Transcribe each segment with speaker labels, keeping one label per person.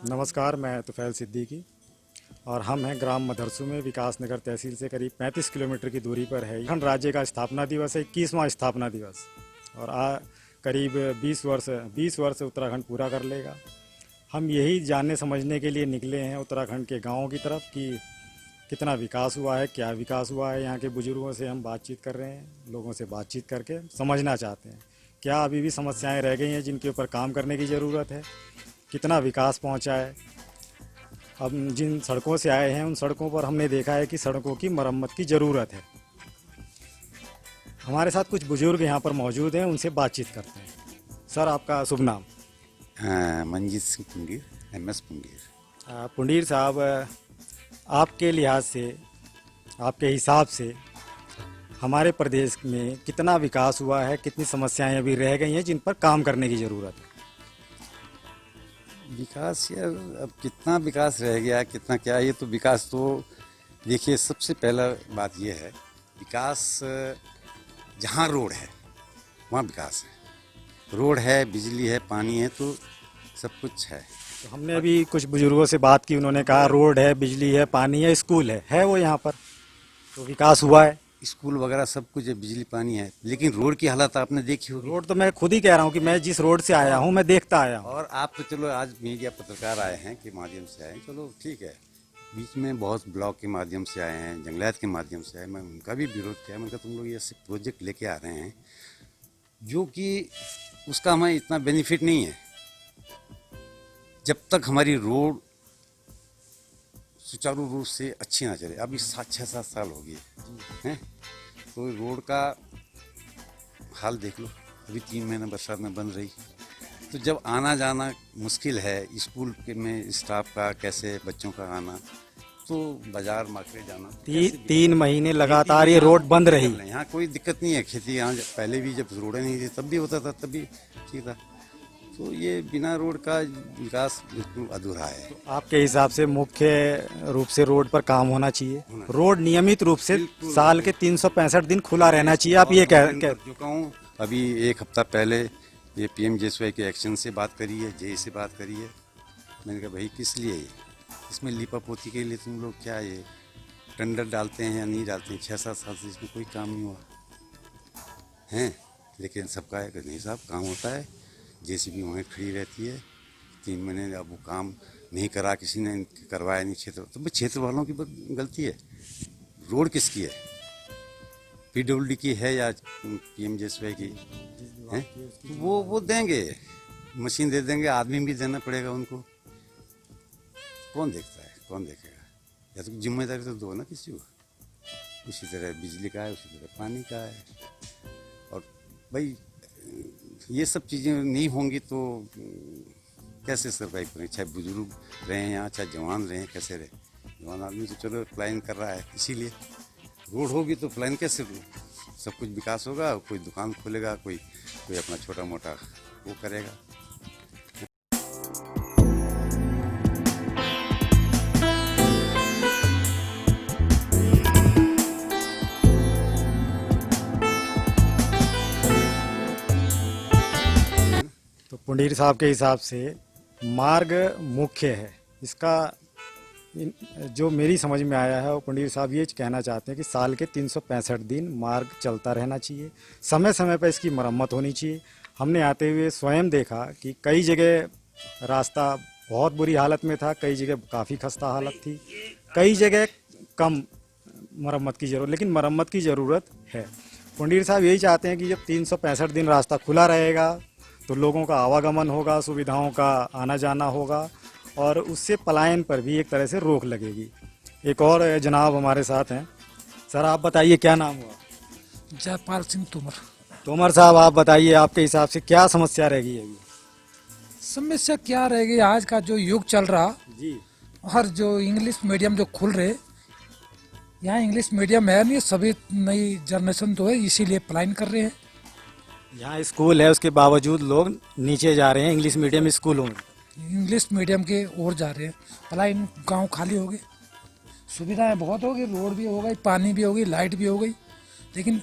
Speaker 1: नमस्कार, मैं तुफैल सिद्दीकी और हम हैं ग्राम मदरसू में विकास नगर तहसील से करीब 35 किलोमीटर की दूरी पर है। उत्तराखंड राज्य का स्थापना दिवस है, 21वां स्थापना दिवस। और करीब 20 वर्ष उत्तराखंड पूरा कर लेगा। हम यही जानने समझने के लिए निकले हैं उत्तराखंड के गाँवों की तरफ कि कितना विकास हुआ है, क्या विकास हुआ है। यहाँ के बुजुर्गों से हम बातचीत कर रहे हैं, लोगों से बातचीत करके समझना चाहते हैं क्या अभी भी समस्याएं रह गई हैं जिनके ऊपर काम करने की ज़रूरत है, कितना विकास पहुंचा है। अब जिन सड़कों से आए हैं उन सड़कों पर हमने देखा है कि सड़कों की मरम्मत की ज़रूरत है। हमारे साथ कुछ बुजुर्ग यहाँ पर मौजूद हैं, उनसे बातचीत करते हैं। सर, आपका शुभ नाम?
Speaker 2: मंजीत सिंह पुंगीर, MS पुंगीर।
Speaker 1: पुंडीर साहब, आपके लिहाज से, आपके हिसाब से हमारे प्रदेश में कितना विकास हुआ है, कितनी समस्याएं अभी रह गई हैं जिन पर काम करने की ज़रूरत है?
Speaker 2: विकास यार, अब कितना विकास रह गया, कितना क्या, ये तो विकास तो देखिए, सबसे पहला बात ये है, विकास जहाँ रोड है वहाँ विकास है। रोड है, बिजली है, पानी है, तो सब कुछ है।
Speaker 1: तो हमने अभी कुछ बुजुर्गों से बात की, उन्होंने कहा रोड है, बिजली है, पानी है, स्कूल है वो यहाँ पर, तो विकास हुआ है।
Speaker 2: स्कूल वगैरह सब कुछ है, बिजली पानी है, लेकिन रोड की हालत आपने देखी होगी।
Speaker 1: रोड तो मैं खुद ही कह रहा हूँ कि मैं जिस रोड से आया हूँ मैं देखता आया हूँ।
Speaker 2: और आप तो चलो आज मीडिया पत्रकार आए हैं के माध्यम से आए हैं, चलो ठीक है। बीच में बहुत ब्लॉग के माध्यम से आए हैं, जंगलात के माध्यम से आए, मैं उनका भी विरोध किया। मैंने कहा तुम लोग ऐसे प्रोजेक्ट लेके आ रहे हैं जो कि उसका हमें इतना बेनिफिट नहीं है। जब तक हमारी रोड सुचारू रूप से अच्छी ना चले, अभी 6-7 साल हो गए हैं, तो रोड का हाल देख लो। अभी 3 महीने बरसात में बंद रही, तो जब आना जाना मुश्किल है, स्कूल के में स्टाफ का कैसे, बच्चों का आना, तो बाजार मार्केट जाना,
Speaker 1: 3 महीने लगातार ये रोड बंद रही।
Speaker 2: यहाँ कोई दिक्कत नहीं है। खेती यहाँ पहले भी जब रोडें नहीं थी तब भी होता था, तब भी ठीक था। तो ये बिना रोड का विकास बिल्कुल अधूरा है।
Speaker 1: तो आपके हिसाब से मुख्य रूप से रोड पर काम होना चाहिए, रोड नियमित रूप से साल के 365 दिन खुला रहना चाहिए। आप ये कह
Speaker 2: चुका हूँ। अभी 1 हफ्ता पहले ये PM-JSY के एक्शन से बात करी है, JE से बात करी है। मैंने कहा भाई किस लिए ये, इसमें लिपापोती के लिए तुम लोग क्या ये टेंडर डालते हैं या नहीं डालते हैं? 6-7 साल से इसमें कोई काम नहीं हुआ है। लेकिन सबका है कि नहीं साहब काम होता है, JCB वहीं खड़ी रहती है। 3 महीने अब वो काम नहीं करा, किसी ने करवाया नहीं क्षेत्र, तो भाई क्षेत्र वालों की गलती है। रोड किसकी है? PWD की है या PM-JSY की है? वो देंगे, मशीन दे देंगे, आदमी भी देना पड़ेगा उनको। कौन देखता है, कौन देखेगा? या तो जिम्मेदारी तो दो ना किसी को। उसी तरह बिजली का है, उसी तरह पानी का है। और भाई ये सब चीज़ें नहीं होंगी तो कैसे सर्वाइव करें? चाहे बुजुर्ग रहें यहाँ, चाहे जवान रहें, कैसे रहे? जवान आदमी तो चलो प्लान कर रहा है, इसीलिए रोड होगी तो प्लान कैसे सब कुछ विकास होगा। कोई दुकान खोलेगा, कोई अपना छोटा मोटा वो करेगा।
Speaker 1: तो पुंडीर साहब के हिसाब से मार्ग मुख्य है इसका। जो मेरी समझ में आया है वो पुंडीर साहब ये कहना चाहते हैं कि साल के 365 दिन मार्ग चलता रहना चाहिए, समय समय पर इसकी मरम्मत होनी चाहिए। हमने आते हुए स्वयं देखा कि कई जगह रास्ता बहुत बुरी हालत में था, कई जगह काफ़ी खस्ता हालत थी, कई जगह कम मरम्मत की ज़रूरत, लेकिन मरम्मत की ज़रूरत है। पुंडीर साहब यही चाहते हैं कि जब 365 दिन रास्ता खुला रहेगा तो लोगों का आवागमन होगा, सुविधाओं का आना जाना होगा और उससे पलायन पर भी एक तरह से रोक लगेगी। एक और जनाब हमारे साथ हैं। सर, आप बताइए क्या नाम हुआ?
Speaker 3: जयपाल सिंह तोमर।
Speaker 1: तोमर साहब, आप बताइए आपके हिसाब से क्या समस्या रहेगी अभी?
Speaker 3: समस्या क्या रहेगी, आज का जो युग चल रहा
Speaker 1: जी,
Speaker 3: और जो इंग्लिश मीडियम जो खुल रहे, यहाँ इंग्लिश मीडियम है नहीं, सभी नई जनरेशन तो है, इसीलिए पलायन कर रहे हैं।
Speaker 1: यहाँ स्कूल है उसके बावजूद लोग नीचे जा रहे हैं इंग्लिश मीडियम स्कूलों में।
Speaker 3: इंग्लिश मीडियम के ओर जा रहे हैं, पलायन, गांव खाली हो गए, सुविधाएं बहुत हो गई, रोड भी हो गई, पानी भी हो गई, लाइट भी हो गई, लेकिन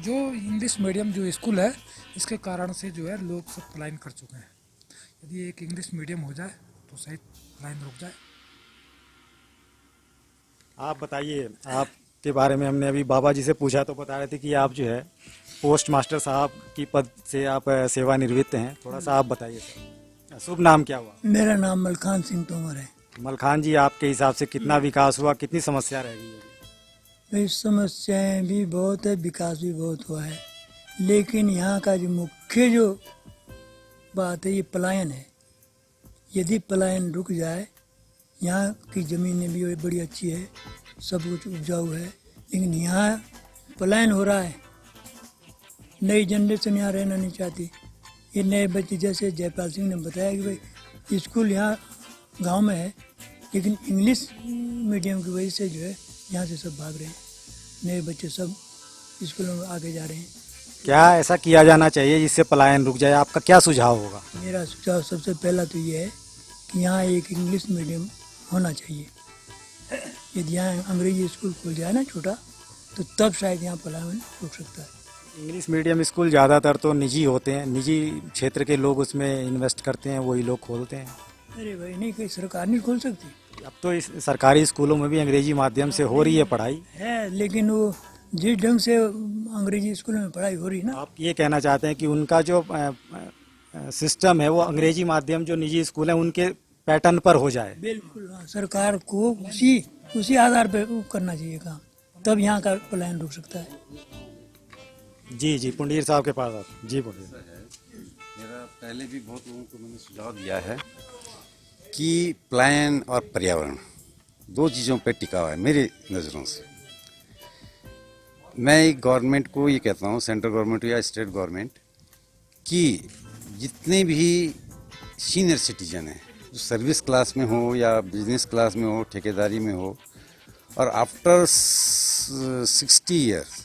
Speaker 3: जो इंग्लिश मीडियम जो स्कूल है इसके कारण से जो है लोग सब पलायन कर चुके हैं। यदि एक इंग्लिश मीडियम हो जाए तो शायद लाइन रुक जाए।
Speaker 1: आप बताइए, आपके बारे में हमने अभी बाबा जी से पूछा तो बता रहे थे कि आप जो है पोस्ट मास्टर साहब की पद से आप सेवानिवृत्त हैं। थोड़ा सा आप बताइए सर, शुभ नाम क्या हुआ?
Speaker 4: मेरा नाम मलखान सिंह तोमर है।
Speaker 1: मलखान जी, आपके हिसाब से कितना विकास हुआ, कितनी समस्या रह गई है?
Speaker 4: भाई समस्याएं भी बहुत है, विकास भी बहुत हुआ है, लेकिन यहाँ का जो मुख्य जो बात है ये पलायन है। यदि पलायन रुक जाए, यहाँ की ज़मीनें भी बड़ी अच्छी है, सब कुछ उपजाऊ है, लेकिन यहाँ पलायन हो रहा है। नई जनरेशन यहाँ रहना नहीं चाहती। ये नए बच्चे जैसे जयपाल सिंह ने बताया कि भाई स्कूल यहाँ गांव में है, लेकिन इंग्लिश मीडियम की वजह से जो है यहाँ से सब भाग रहे हैं। नए बच्चे सब स्कूलों में आगे जा रहे हैं।
Speaker 1: क्या ऐसा किया जाना चाहिए जिससे पलायन रुक जाए? आपका क्या सुझाव होगा?
Speaker 4: मेरा सुझाव सबसे पहला तो ये है कि यहाँ एक इंग्लिश मीडियम होना चाहिए। यदि यहाँ अंग्रेजी स्कूल खुल जाए ना छोटा, तो तब शायद यहाँ पलायन रुक सकता है।
Speaker 1: इंग्लिश मीडियम स्कूल ज़्यादातर तो निजी होते हैं, निजी क्षेत्र के लोग उसमें इन्वेस्ट करते हैं, वही लोग खोलते हैं।
Speaker 4: अरे भाई नहीं, कोई सरकार नहीं खोल सकती
Speaker 1: अब तो इस सरकारी स्कूलों में भी अंग्रेजी माध्यम से हो रही है पढ़ाई।
Speaker 4: है, लेकिन वो जिस ढंग से अंग्रेजी स्कूल में पढ़ाई हो रही है ना,
Speaker 1: आप ये कहना चाहते हैं कि उनका जो सिस्टम है वो अंग्रेजी माध्यम जो निजी स्कूल है उनके पैटर्न पर हो जाए।
Speaker 4: बिल्कुल हाँ, सरकार को उसी आधार पर करना चाहिए काम, तब यहाँ का पलायन रुक सकता है।
Speaker 1: जी जी, पुंडीर साहब के पास आप। जी पुंडीर।
Speaker 2: मेरा पहले भी बहुत लोगों को मैंने सुझाव दिया है कि पलायन और पर्यावरण दो चीज़ों पर टिका हुआ है मेरी नज़रों से। मैं एक गवर्नमेंट को ये कहता हूँ, सेंट्रल गवर्नमेंट या स्टेट गवर्नमेंट, कि जितने भी सीनियर सिटीजन हैं, जो सर्विस क्लास में हो या बिजनेस क्लास में हो, ठेकेदारी में हो, और आफ्टर 60 ईयर्स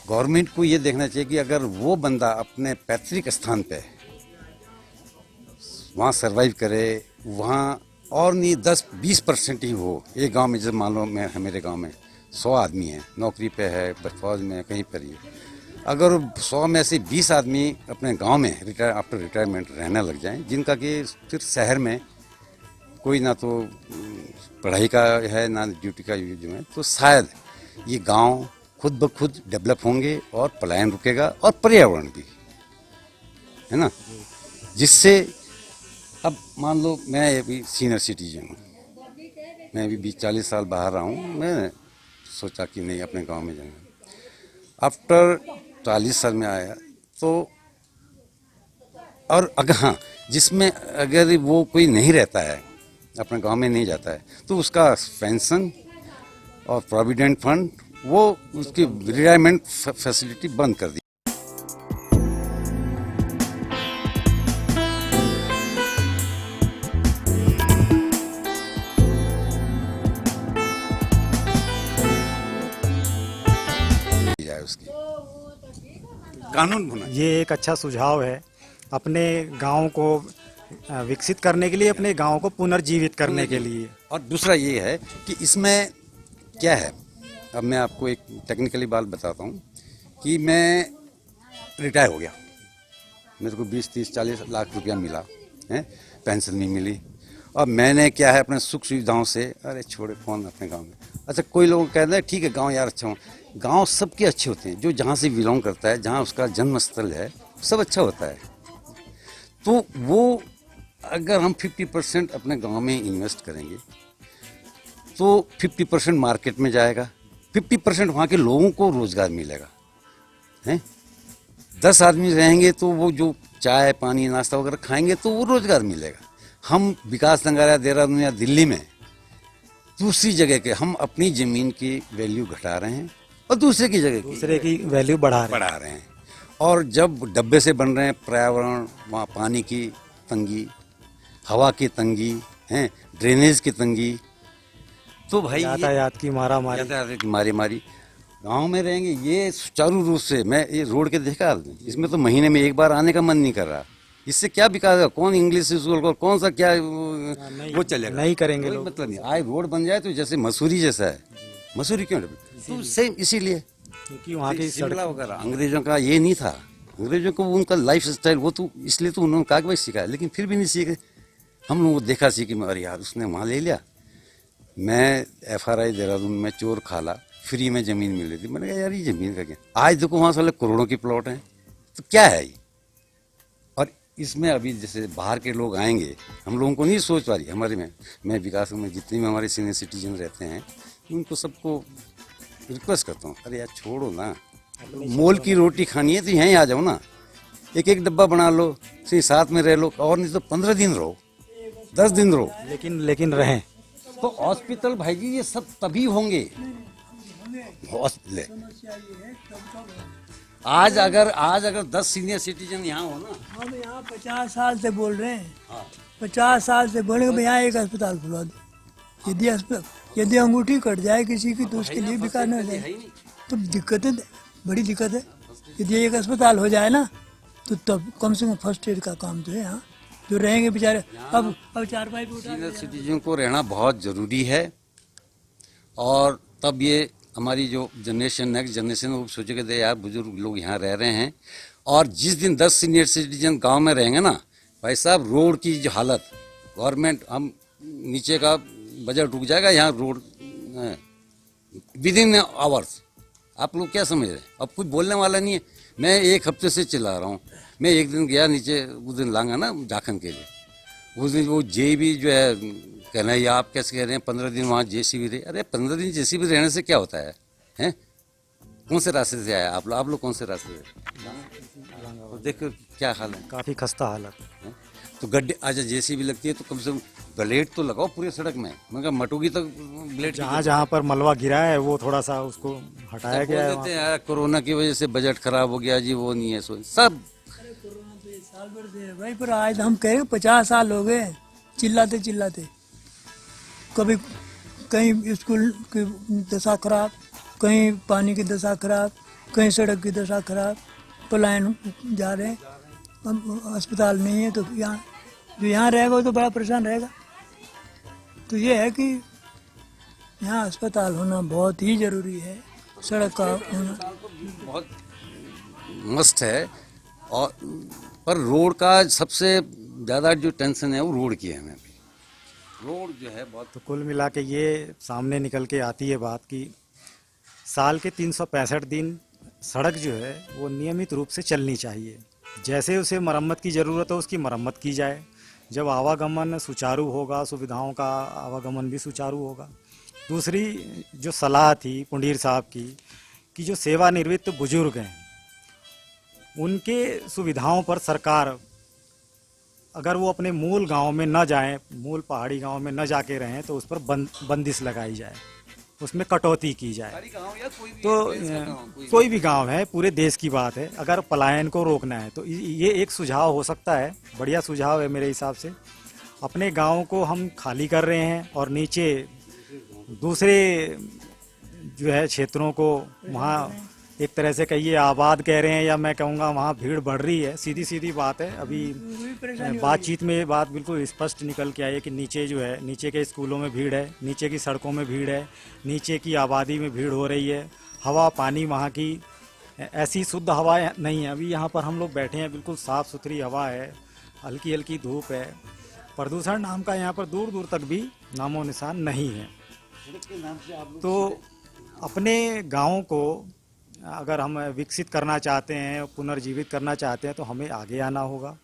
Speaker 2: गवर्नमेंट को ये देखना चाहिए कि अगर वो बंदा अपने पैतृक स्थान पे वहाँ सरवाइव करे, वहाँ और नहीं 10-20% ही हो। एक गांव में जब मान लो मेरे गांव में 100 आदमी हैं, नौकरी पे है, फौज में है, कहीं पर ही, अगर 100 में से 20 आदमी अपने गांव में आफ्टर रिटायरमेंट रहने लग जाएं, जिनका कि फिर शहर में कोई ना तो पढ़ाई का है ना ड्यूटी का जो है, तो शायद ये गांव खुद ब खुद डेवलप होंगे और पलायन रुकेगा और पर्यावरण भी, है ना। जिससे अब मान लो मैं अभी सीनियर सिटीजन हूँ, मैं अभी 20-40 साल बाहर रहा हूँ, मैं सोचा कि नहीं अपने गांव में जाना। आफ्टर 40 साल में आया तो, और अगर हाँ जिसमें अगर वो कोई नहीं रहता है, अपने गांव में नहीं जाता है, तो उसका पेंशन और प्रोविडेंट फंड वो उसकी रिटायरमेंट फैसिलिटी बंद कर दी। जाए उसकी कानून होना।
Speaker 1: ये एक अच्छा सुझाव है अपने गांव को विकसित करने के लिए, अपने गांव को पुनर्जीवित करने के लिए।
Speaker 2: और दूसरा ये है कि इसमें क्या है, अब मैं आपको एक टेक्निकली बात बताता हूँ कि मैं रिटायर हो गया, मेरे को 20-30-40 लाख रुपया मिला है, पेंशन नहीं मिली, और मैंने क्या है अपने सुख सुविधाओं से, अरे छोड़े कौन अपने गांव में। अच्छा, कोई लोग कहते हैं ठीक है गांव यार अच्छा हो, गांव सबके अच्छे होते हैं, जो जहाँ से बिलोंग करता है, जहाँ उसका जन्म स्थल है, सब अच्छा होता है। तो वो अगर हम 50% अपने गांव में इन्वेस्ट करेंगे तो 50% मार्केट में जाएगा, 50% वहाँ के लोगों को रोजगार मिलेगा, हैं। 10 आदमी रहेंगे तो वो जो चाय पानी नाश्ता वगैरह खाएंगे तो वो रोजगार मिलेगा। हम विकास नगर या देहरादून या दिल्ली में दूसरी जगह के हम अपनी ज़मीन की वैल्यू घटा रहे हैं और दूसरे की जगह
Speaker 1: दूसरे की वैल्यू बढ़ा रहे हैं।
Speaker 2: और जब डब्बे से बन रहे हैं, पर्यावरण, वहाँ पानी की तंगी, हवा की तंगी, हैं, ड्रेनेज की तंगी, तो भाई
Speaker 1: यातायात की
Speaker 2: मारी गांव में रहेंगे ये सुचारू रूप से। मैं ये रोड के देखा, इसमें तो महीने में एक बार आने का मन नहीं कर रहा। इससे क्या विकास है? कौन इंग्लिश स्कूल को कौन सा क्या वो चलेगा?
Speaker 1: नहीं करेंगे लोग।
Speaker 2: मतलब नहीं, आए रोड बन जाए तो जैसे मसूरी जैसा है। मसूरी क्यों? तो सेम इसीलिए
Speaker 1: क्योंकि वहाँ की
Speaker 2: शिमला वगैरह अंग्रेजों का ये नहीं था। अंग्रेजों को उनका लाइफ स्टाइल वो तो इसलिए तो उन्होंने कहा कि भाई सीखा है, लेकिन फिर भी नहीं सीखे। हम लोगों को देखा सी कि अरे यार उसने वहाँ ले लिया। मैं FRI देहरादून में चोर खाला फ्री में ज़मीन मिल रही थी। मैंने कहा यार ये ज़मीन का क्या, आज देखो वहाँ साले करोड़ों की प्लॉट हैं, तो क्या है ये। और इसमें अभी जैसे बाहर के लोग आएंगे, हम लोगों को नहीं सोच पा रही हमारे में, मैं विकास में जितने भी हमारे सीनियर सिटीजन रहते हैं उनको सबको रिक्वेस्ट करता हूँ, अरे यार छोड़ो ना, मोल की रोटी खानी है तो यहीं आ जाओ ना, एक एक डब्बा बना लो, सही साथ में रह लो, और नहीं तो 15 दिन रहो, 10 दिन रहो,
Speaker 1: लेकिन रहें।
Speaker 2: तो हॉस्पिटल भाई जी ये सब तभी होंगे। आज अगर 10 सीनियर सिटीजन यहाँ हो ना,
Speaker 4: हम यहाँ 50 साल से बोल रहे हैं,
Speaker 2: हाँ
Speaker 4: 50 साल से बोलेंगे भाई यहाँ एक अस्पताल खुलवा दो। यदि अंगूठी कट जाए किसी की तो उसके लिए विकास न हो जाए तो दिक्कतें, बड़ी दिक्कत है। यदि एक अस्पताल हो जाए ना तो तब कम से कम फर्स्ट एड का काम तो है यहाँ, जो रहेंगे बेचारे। अब चारपाई पे उठा
Speaker 2: सीनियर सिटीजन को रहना बहुत ज़रूरी है, और तब ये हमारी जो जनरेशन, नेक्स्ट जनरेशन वो सोचेगा दे यार बुजुर्ग लोग यहाँ रह रहे हैं। और जिस दिन 10 सीनियर सिटीजन गांव में रहेंगे ना भाई साहब, रोड की जो हालत, गवर्नमेंट हम नीचे का बजट रुक जाएगा, यहाँ रोड विद इन आवर्स। आप लोग क्या समझ रहे हैं, अब कुछ बोलने वाला नहीं है। मैं 1 हफ्ते से चिल्ला रहा हूँ। मैं एक दिन गया नीचे, उस दिन लांगा ना झारखंड के लिए, उस दिन वो JB जो है कहना है, आप कैसे कह रहे हैं 15 दिन वहाँ JCB रहे। अरे 15 दिन JCB रहने से क्या होता है, हैं? कौन से रास्ते से आया आप लोग कौन से रास्ते से, तो देखो क्या हाल है,
Speaker 1: काफ़ी खस्ता हालत।
Speaker 2: हैं? तो गड्ढे, अच्छा JCB लगती है तो कम से कम ब्लेड तो लगाओ पूरे सड़क में। मैं कहा मटोगी तक ब्लेड,
Speaker 1: जहाँ पर मलबा गिरा है वो थोड़ा सा उसको हटाया गया है।
Speaker 2: देते हैं यार कोरोना की वजह से बजट खराब हो गया जी, वो नहीं है सो सब।
Speaker 4: कोरोना तो ये साल भर से है भाई, पर आज हम कह रहे 50 साल हो गए चिल्लाते चिल्लाते। कभी कहीं स्कूल की दशा खराब, कहीं पानी की दशा खराब, कहीं सड़क की दशा खराब, पलायन जा रहे हैं, अस्पताल नहीं है। तो यहाँ जो यहाँ रहेगा वो तो बड़ा परेशान रहेगा। तो ये है कि यहाँ अस्पताल होना बहुत ही ज़रूरी है, सड़क का होना
Speaker 2: बहुत मस्त है। और पर रोड का सबसे ज़्यादा जो टेंशन है वो रोड की है हमें भी। रोड जो है बहुत,
Speaker 1: तो कुल मिला के ये सामने निकल के आती है बात कि साल के 365 दिन सड़क जो है वो नियमित रूप से चलनी चाहिए। जैसे उसे मरम्मत की ज़रूरत है उसकी मरम्मत की जाए। जब आवागमन सुचारू होगा, सुविधाओं का आवागमन भी सुचारू होगा। दूसरी जो सलाह थी पुंडीर साहब की कि जो सेवानिवृत्त बुजुर्ग हैं उनके सुविधाओं पर सरकार, अगर वो अपने मूल गांव में न जाएं, मूल पहाड़ी गांव में न जाके रहें तो उस पर बंदिश लगाई जाए, उसमें कटौती की जाए। तो कोई भी गांव है, पूरे देश की बात है, अगर पलायन को रोकना है तो ये एक सुझाव हो सकता है, बढ़िया सुझाव है मेरे हिसाब से। अपने गांव को हम खाली कर रहे हैं और नीचे दूसरे जो है क्षेत्रों को वहाँ एक तरह से कहिए आबाद कह रहे हैं, या मैं कहूँगा वहाँ भीड़ बढ़ रही है। सीधी सीधी बात है। अभी बातचीत में ये बात बिल्कुल स्पष्ट निकल के आई है कि नीचे जो है, नीचे के स्कूलों में भीड़ है, नीचे की सड़कों में भीड़ है, नीचे की आबादी में भीड़ हो रही है। हवा पानी वहाँ की ऐसी शुद्ध हवा नहीं है। अभी यहाँ पर हम लोग बैठे हैं, बिल्कुल साफ़ सुथरी हवा है, हल्की हल्की धूप है। प्रदूषण नाम का यहाँ पर दूर दूर तक भी नामो निशान नहीं है। तो अपने गाँव को अगर हम विकसित करना चाहते हैं, पुनर्जीवित करना चाहते हैं तो हमें आगे आना होगा।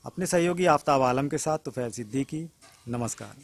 Speaker 1: अपने सहयोगी आफ्ताब आलम के साथ तुफैल सिद्दीकी, नमस्कार।